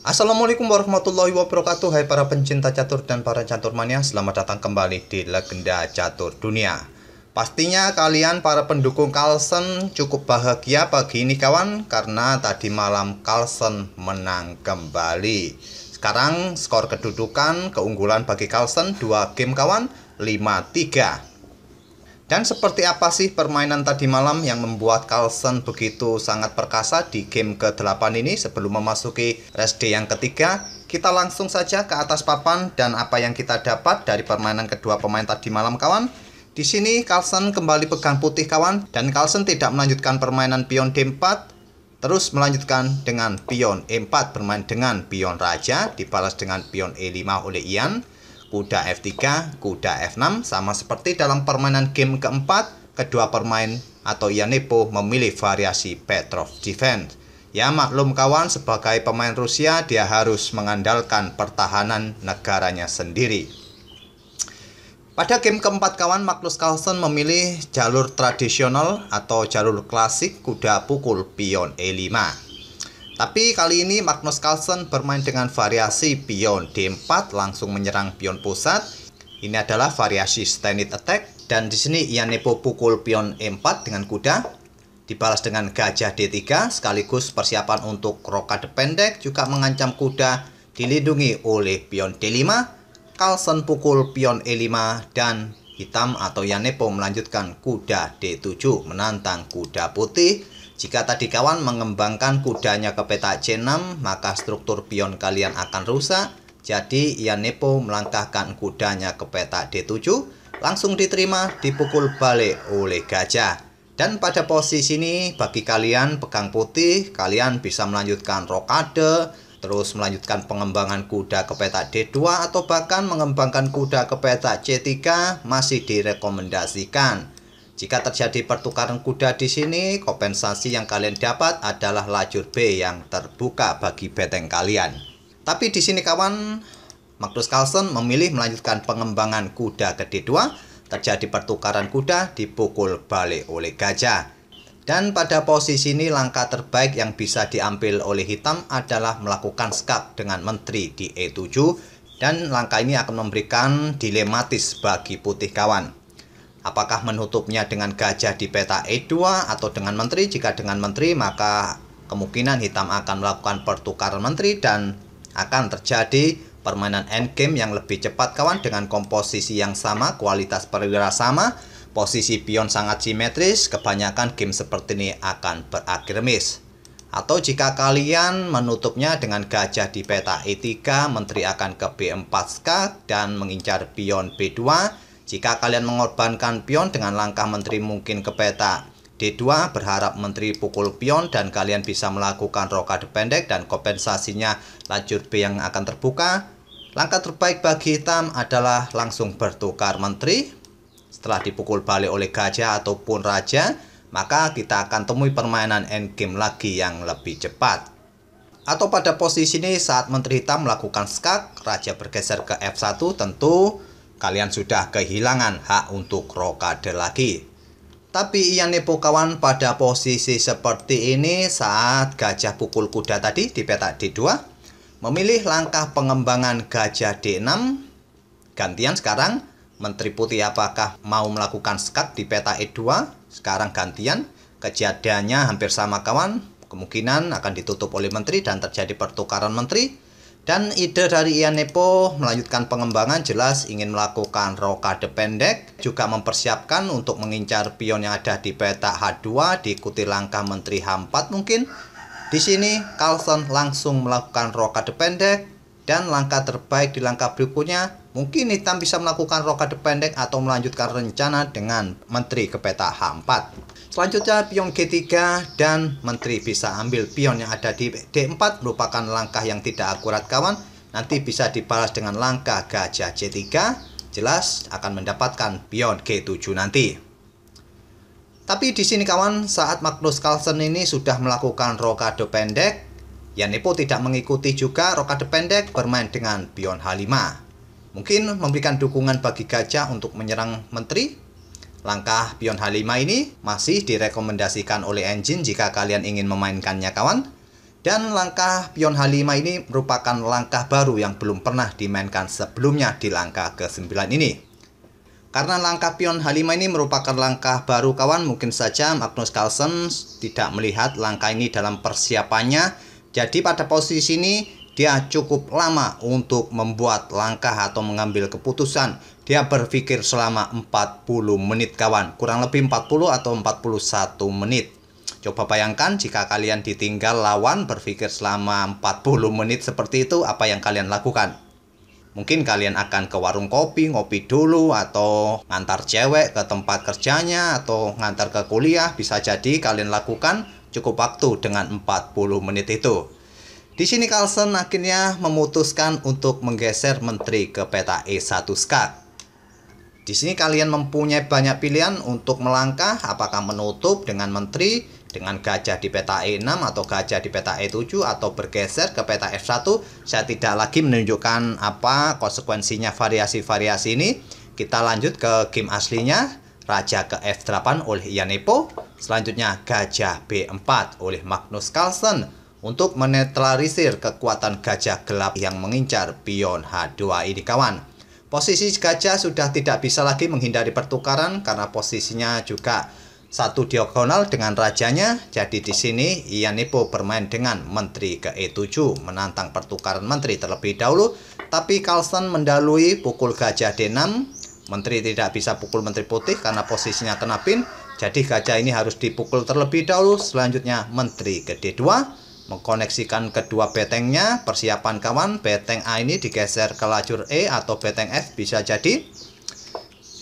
Assalamualaikum warahmatullahi wabarakatuh. Hai para pencinta catur dan para catur mania, selamat datang kembali di Legenda Catur Dunia. Pastinya kalian para pendukung Carlsen cukup bahagia pagi ini kawan, karena tadi malam Carlsen menang kembali. Sekarang skor kedudukan keunggulan bagi Carlsen 2 game kawan, 5-3. Dan seperti apa sih permainan tadi malam yang membuat Carlsen begitu sangat perkasa di game ke-8 ini? Sebelum memasuki rest day yang ketiga, kita langsung saja ke atas papan dan apa yang kita dapat dari permainan kedua pemain tadi malam kawan. Di sini Carlsen kembali pegang putih kawan, dan Carlsen tidak melanjutkan permainan pion D4, terus melanjutkan dengan pion E4 bermain dengan pion raja, dibalas dengan pion E5 oleh Ian. Kuda F3, kuda F6, sama seperti dalam permainan game keempat, kedua pemain atau Ian Nepomuk memilih variasi Petrov defense. Ya maklum kawan, sebagai pemain Rusia dia harus mengandalkan pertahanan negaranya sendiri. Pada game keempat kawan, Magnus Carlsen memilih jalur tradisional atau jalur klasik kuda pukul pion E5. Tapi kali ini Magnus Carlsen bermain dengan variasi pion D4 langsung menyerang pion pusat. Ini adalah variasi standard attack, dan di sini Ian Nepomuk pukul pion E4 dengan kuda, dibalas dengan gajah D3 sekaligus persiapan untuk rokade pendek, juga mengancam kuda dilindungi oleh pion D5. Carlsen pukul pion E5 dan hitam atau Ian Nepomuk melanjutkan kuda D7 menantang kuda putih. Jika tadi kawan mengembangkan kudanya ke peta C6, maka struktur pion kalian akan rusak. Jadi Ian Nepomuk melangkahkan kudanya ke peta D7, langsung diterima, dipukul balik oleh gajah. Dan pada posisi ini bagi kalian pegang putih, kalian bisa melanjutkan rokade, terus melanjutkan pengembangan kuda ke peta D2, atau bahkan mengembangkan kuda ke peta C3 masih direkomendasikan. Jika terjadi pertukaran kuda di sini, kompensasi yang kalian dapat adalah lajur B yang terbuka bagi benteng kalian. Tapi di sini kawan, Magnus Carlsen memilih melanjutkan pengembangan kuda ke D2, terjadi pertukaran kuda, dipukul balik oleh gajah. Dan pada posisi ini langkah terbaik yang bisa diambil oleh hitam adalah melakukan skak dengan menteri di E7, dan langkah ini akan memberikan dilematis bagi putih kawan. Apakah menutupnya dengan gajah di peta E2 atau dengan menteri? Jika dengan menteri, maka kemungkinan hitam akan melakukan pertukaran menteri dan akan terjadi permainan endgame yang lebih cepat kawan, dengan komposisi yang sama, kualitas perwira sama, posisi pion sangat simetris. Kebanyakan game seperti ini akan berakhir miss. Atau jika kalian menutupnya dengan gajah di peta E3, menteri akan ke B4 skak dan mengincar pion B2. Jika kalian mengorbankan pion dengan langkah menteri mungkin ke peta D2, berharap menteri pukul pion dan kalian bisa melakukan rokade pendek dan kompensasinya lajur B yang akan terbuka. Langkah terbaik bagi hitam adalah langsung bertukar menteri. Setelah dipukul balik oleh gajah ataupun raja, maka kita akan temui permainan endgame lagi yang lebih cepat. Atau pada posisi ini saat menteri hitam melakukan skak, raja bergeser ke F1, tentu kalian sudah kehilangan hak untuk rokade lagi. Tapi Ian Nepomuk kawan, pada posisi seperti ini saat gajah pukul kuda tadi di peta D2, memilih langkah pengembangan gajah D6. Gantian sekarang, menteri putih apakah mau melakukan skak di peta E2? Sekarang gantian, kejadiannya hampir sama kawan. Kemungkinan akan ditutup oleh menteri dan terjadi pertukaran menteri. Dan ide dari Ian Nepomuk melanjutkan pengembangan jelas ingin melakukan rokade pendek, juga mempersiapkan untuk mengincar pion yang ada di peta H2, diikuti langkah menteri H4 mungkin. Di sini Carlsen langsung melakukan rokade pendek, dan langkah terbaik di langkah berikutnya mungkin hitam bisa melakukan rokade pendek atau melanjutkan rencana dengan menteri ke peta H4. Selanjutnya pion G3 dan menteri bisa ambil pion yang ada di D4, merupakan langkah yang tidak akurat kawan. Nanti bisa dibalas dengan langkah gajah C3, jelas akan mendapatkan pion G7 nanti. Tapi di sini kawan, saat Magnus Carlsen ini sudah melakukan rokade pendek, Ian Nepomuk tidak mengikuti juga rokade pendek, bermain dengan pion H5. Mungkin memberikan dukungan bagi gajah untuk menyerang menteri. Langkah pion H5 ini masih direkomendasikan oleh engine jika kalian ingin memainkannya kawan. Dan langkah pion H5 ini merupakan langkah baru yang belum pernah dimainkan sebelumnya di langkah ke-9 ini. Karena langkah pion H5 ini merupakan langkah baru kawan, mungkin saja Magnus Carlsen tidak melihat langkah ini dalam persiapannya. Jadi pada posisi ini dia cukup lama untuk membuat langkah atau mengambil keputusan. Dia berpikir selama 40 menit kawan, kurang lebih 40 atau 41 menit. Coba bayangkan jika kalian ditinggal lawan berpikir selama 40 menit seperti itu, apa yang kalian lakukan? Mungkin kalian akan ke warung kopi, ngopi dulu, atau ngantar cewek ke tempat kerjanya, atau ngantar ke kuliah. Bisa jadi kalian lakukan cukup waktu dengan 40 menit itu. Di sini Carlsen akhirnya memutuskan untuk menggeser menteri ke peta E1 skak. Di sini kalian mempunyai banyak pilihan untuk melangkah, apakah menutup dengan menteri, dengan gajah di peta E6 atau gajah di peta E7, atau bergeser ke peta F1. Saya tidak lagi menunjukkan apa konsekuensinya variasi-variasi ini. Kita lanjut ke game aslinya. Raja ke F8 oleh Ian Nepo. Selanjutnya gajah B4 oleh Magnus Carlsen untuk menetralisir kekuatan gajah gelap yang mengincar pion H2 ini kawan. Posisi gajah sudah tidak bisa lagi menghindari pertukaran karena posisinya juga satu diagonal dengan rajanya. Jadi di sini Ian Nepo bermain dengan menteri ke E7, menantang pertukaran menteri terlebih dahulu. Tapi Carlsen mendahului, pukul gajah D6. Menteri tidak bisa pukul menteri putih karena posisinya kena pin. Jadi gajah ini harus dipukul terlebih dahulu. Selanjutnya menteri ke D2, mengkoneksikan kedua betengnya. Persiapan kawan, beteng A ini digeser ke lajur E atau beteng F bisa jadi.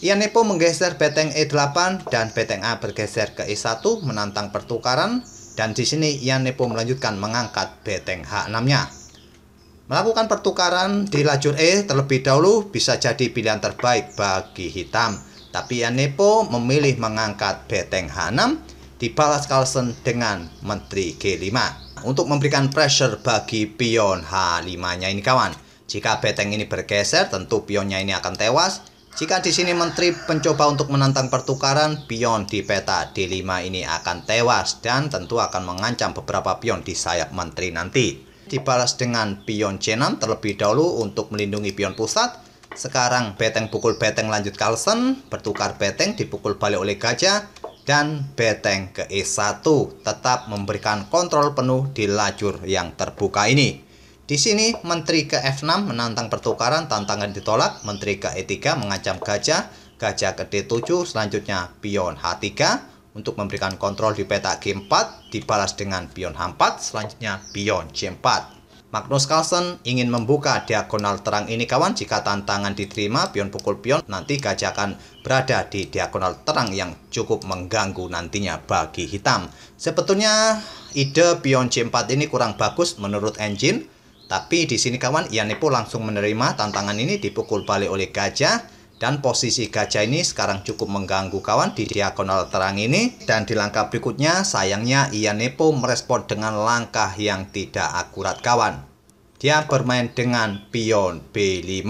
Ian Nepo menggeser beteng E8 dan beteng A bergeser ke E1 menantang pertukaran, dan di sini Ian Nepo melanjutkan mengangkat beteng H6-nya. Melakukan pertukaran di lajur E terlebih dahulu bisa jadi pilihan terbaik bagi hitam, tapi Ian Nepo memilih mengangkat beteng H6, dibalas Carlsen dengan menteri G5 untuk memberikan pressure bagi pion H5-nya ini kawan. Jika beteng ini bergeser, tentu pionnya ini akan tewas. Jika di sini menteri mencoba untuk menantang pertukaran, pion di peta D5 ini akan tewas dan tentu akan mengancam beberapa pion di sayap menteri nanti. Dibalas dengan pion C6 terlebih dahulu untuk melindungi pion pusat. Sekarang beteng pukul beteng lanjut Carlsen, bertukar beteng dipukul balik oleh gajah, dan beteng ke E1 tetap memberikan kontrol penuh di lajur yang terbuka ini. Di sini menteri ke F6 menantang pertukaran, tantangan ditolak. Menteri ke E3 mengancam gajah, gajah ke D7, selanjutnya pion H3 untuk memberikan kontrol di peta G4, dibalas dengan pion H4, selanjutnya pion C4. Magnus Carlsen ingin membuka diagonal terang ini kawan. Jika tantangan diterima, pion pukul pion, nanti gajah akan berada di diagonal terang yang cukup mengganggu nantinya bagi hitam. Sebetulnya ide pion C4 ini kurang bagus menurut engine. Tapi di sini kawan, Ian Nepo langsung menerima tantangan ini, dipukul balik oleh gajah, dan posisi gajah ini sekarang cukup mengganggu kawan di diagonal terang ini. Dan di langkah berikutnya sayangnya Ian Nepo merespon dengan langkah yang tidak akurat kawan. Dia bermain dengan pion B5.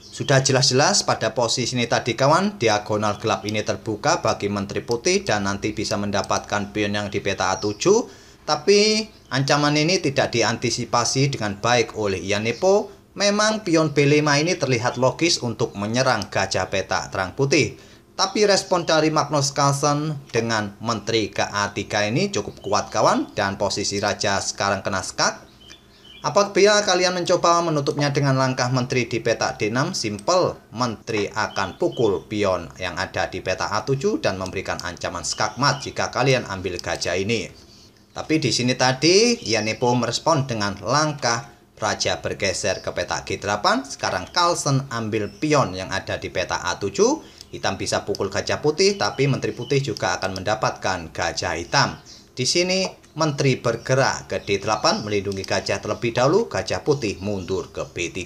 Sudah jelas-jelas pada posisi ini tadi kawan, diagonal gelap ini terbuka bagi menteri putih dan nanti bisa mendapatkan pion yang di peta A7. Tapi ancaman ini tidak diantisipasi dengan baik oleh Ian Nepo. Memang pion B5 ini terlihat logis untuk menyerang gajah peta terang putih. Tapi respon dari Magnus Carlsen dengan menteri ke A3 ini cukup kuat kawan. Dan posisi raja sekarang kena skak. Apabila kalian mencoba menutupnya dengan langkah menteri di peta D6, simple. Menteri akan pukul pion yang ada di peta A7 dan memberikan ancaman skak mat jika kalian ambil gajah ini. Tapi di sini tadi Ian Nepo merespon dengan langkah raja bergeser ke peta G8. Sekarang Carlsen ambil pion yang ada di peta A7. Hitam bisa pukul gajah putih, tapi menteri putih juga akan mendapatkan gajah hitam. Di sini menteri bergerak ke D8 melindungi gajah terlebih dahulu. Gajah putih mundur ke B3.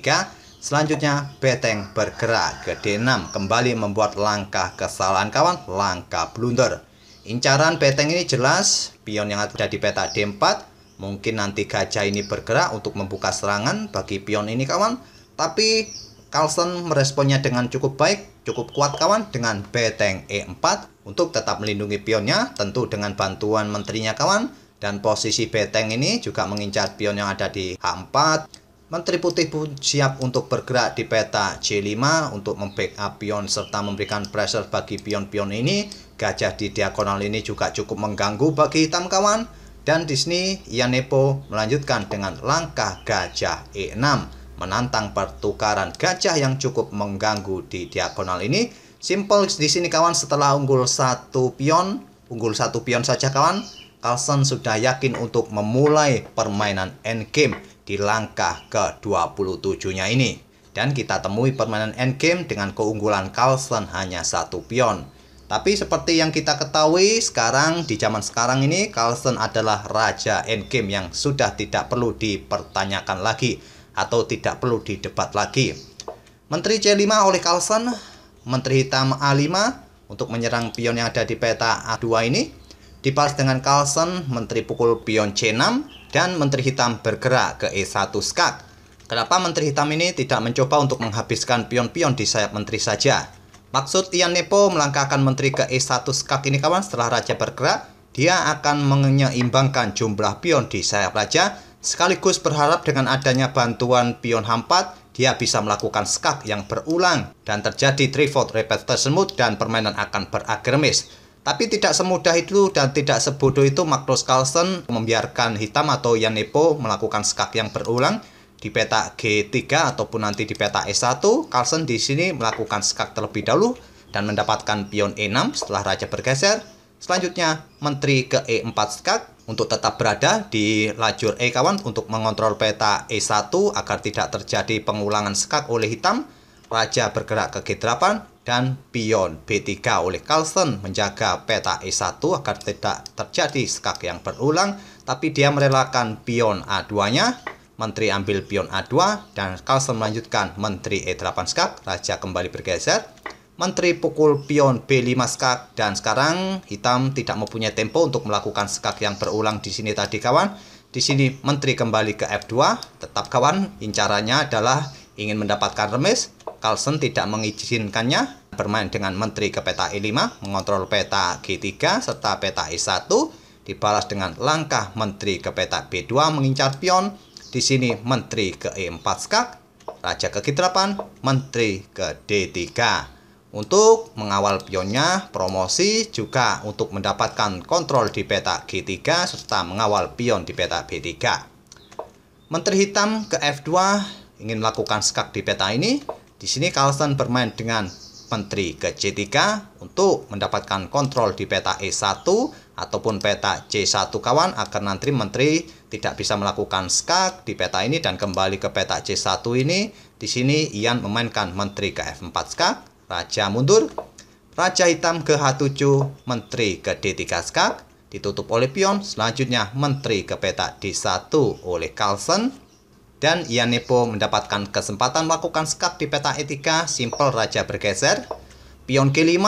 Selanjutnya beteng bergerak ke D6, kembali membuat langkah kesalahan kawan, langkah blunder. Incaran beteng ini jelas, pion yang ada di peta D4. Mungkin nanti gajah ini bergerak untuk membuka serangan bagi pion ini kawan. Tapi Carlsen meresponnya dengan cukup baik, cukup kuat kawan, dengan beteng E4 untuk tetap melindungi pionnya, tentu dengan bantuan menterinya kawan. Dan posisi beteng ini juga mengincar pion yang ada di H4. Menteri Putih pun siap untuk bergerak di peta J5 untuk membackup pion serta memberikan pressure bagi pion-pion ini. Gajah di diagonal ini juga cukup mengganggu bagi hitam kawan. Dan di sini Ian Nepo melanjutkan dengan langkah gajah E6 menantang pertukaran gajah yang cukup mengganggu di diagonal ini. Simple di sini kawan, setelah unggul satu pion saja kawan, Carlsen sudah yakin untuk memulai permainan endgame di langkah ke-27-nya ini. Dan kita temui permainan endgame dengan keunggulan Carlsen hanya satu pion. Tapi seperti yang kita ketahui sekarang, di zaman sekarang ini, Carlsen adalah raja endgame yang sudah tidak perlu dipertanyakan lagi atau tidak perlu didebat lagi. Menteri C5 oleh Carlsen, menteri hitam A5 untuk menyerang pion yang ada di peta A2 ini. Dibalas dengan Carlsen, menteri pukul pion C6, dan menteri hitam bergerak ke E1 skak. Kenapa menteri hitam ini tidak mencoba untuk menghabiskan pion-pion di sayap menteri saja? Maksud Ian Nepo melangkahkan menteri ke E1 skak ini kawan, setelah raja bergerak, dia akan menyeimbangkan jumlah pion di sayap raja, sekaligus berharap dengan adanya bantuan pion H4, dia bisa melakukan skak yang berulang, dan terjadi 3-fold repetition move dan permainan akan beragremis. Tapi tidak semudah itu dan tidak sebodoh itu Magnus Carlsen membiarkan hitam atau Ian Nepo melakukan skak yang berulang di peta G3 ataupun nanti di peta E1. Carlsen di sini melakukan skak terlebih dahulu dan mendapatkan pion E6 setelah raja bergeser. Selanjutnya menteri ke E4 skak untuk tetap berada di lajur E kawan untuk mengontrol peta E1 agar tidak terjadi pengulangan skak oleh hitam. Raja bergerak ke G8 dan pion B3 oleh Carlsen menjaga peta E1 agar tidak terjadi skak yang berulang, tapi dia merelakan pion A2-nya. Menteri ambil pion A2 dan Carlsen melanjutkan menteri E8 skak, raja kembali bergeser. Menteri pukul pion B5 skak dan sekarang hitam tidak mempunyai tempo untuk melakukan skak yang berulang di sini tadi kawan. Di sini menteri kembali ke F2, tetap kawan incarannya adalah ingin mendapatkan remis. Carlsen tidak mengizinkannya, bermain dengan menteri ke peta E5, mengontrol peta G3 serta peta E1, dibalas dengan langkah menteri ke peta B2 mengincar pion. Di sini menteri ke E4 skak, raja ke G8, menteri ke D3. Untuk mengawal pionnya, promosi juga untuk mendapatkan kontrol di peta G3 serta mengawal pion di peta B3. Menteri hitam ke F2 ingin melakukan skak di peta ini. Di sini Carlsen bermain dengan menteri ke C3 untuk mendapatkan kontrol di peta E1 ataupun peta C1 kawan, agar nanti menteri tidak bisa melakukan skak di peta ini dan kembali ke peta C1 ini. Di sini Ian memainkan menteri ke F4 skak, raja mundur, raja hitam ke H7, menteri ke D3 skak, ditutup oleh pion. Selanjutnya menteri ke peta D1 oleh Carlsen. Dan Ian Nepo mendapatkan kesempatan melakukan skak di peta E3, simple raja bergeser. Pion G5,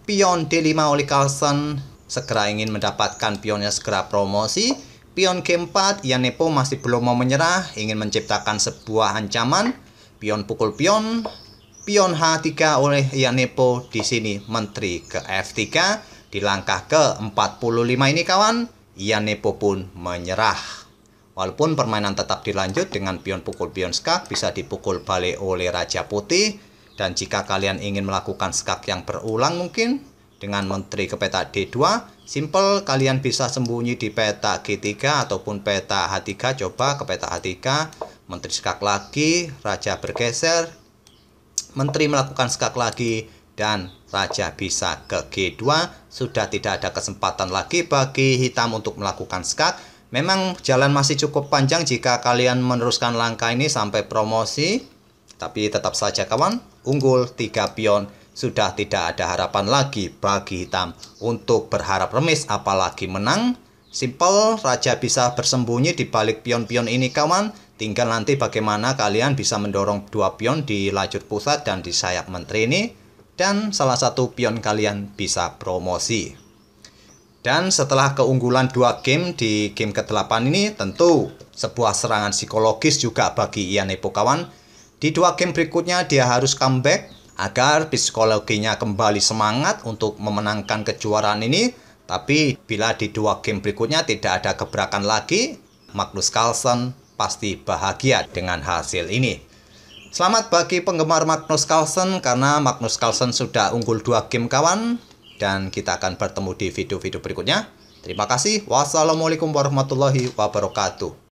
pion D5 oleh Carlsen, segera ingin mendapatkan pionnya segera promosi. Pion G4, Ian Nepo masih belum mau menyerah, ingin menciptakan sebuah ancaman. Pion pukul pion, pion H3 oleh Ian Nepo, di sini menteri ke F3. Di langkah ke-45 ini kawan, Ian Nepo pun menyerah. Walaupun permainan tetap dilanjut dengan pion pukul pion skak bisa dipukul balik oleh Raja Putih. Dan jika kalian ingin melakukan skak yang berulang mungkin dengan menteri ke peta D2, simple kalian bisa sembunyi di peta G3 ataupun peta H3. Coba ke peta H3, menteri skak lagi, raja bergeser, menteri melakukan skak lagi, dan raja bisa ke G2. Sudah tidak ada kesempatan lagi bagi hitam untuk melakukan skak. Memang jalan masih cukup panjang jika kalian meneruskan langkah ini sampai promosi. Tapi tetap saja kawan, unggul 3 pion, sudah tidak ada harapan lagi bagi hitam untuk berharap remis apalagi menang. Simple, raja bisa bersembunyi di balik pion-pion ini kawan. Tinggal nanti bagaimana kalian bisa mendorong 2 pion di lajur pusat dan di sayap menteri ini. Dan salah satu pion kalian bisa promosi. Dan setelah keunggulan 2 game di game ke-8 ini, tentu sebuah serangan psikologis juga bagi Ian Nepo kawan. Di 2 game berikutnya dia harus comeback agar psikologinya kembali semangat untuk memenangkan kejuaraan ini. Tapi bila di 2 game berikutnya tidak ada gebrakan lagi, Magnus Carlsen pasti bahagia dengan hasil ini. Selamat bagi penggemar Magnus Carlsen karena Magnus Carlsen sudah unggul 2 game kawan. Dan kita akan bertemu di video-video berikutnya. Terima kasih. Wassalamualaikum warahmatullahi wabarakatuh.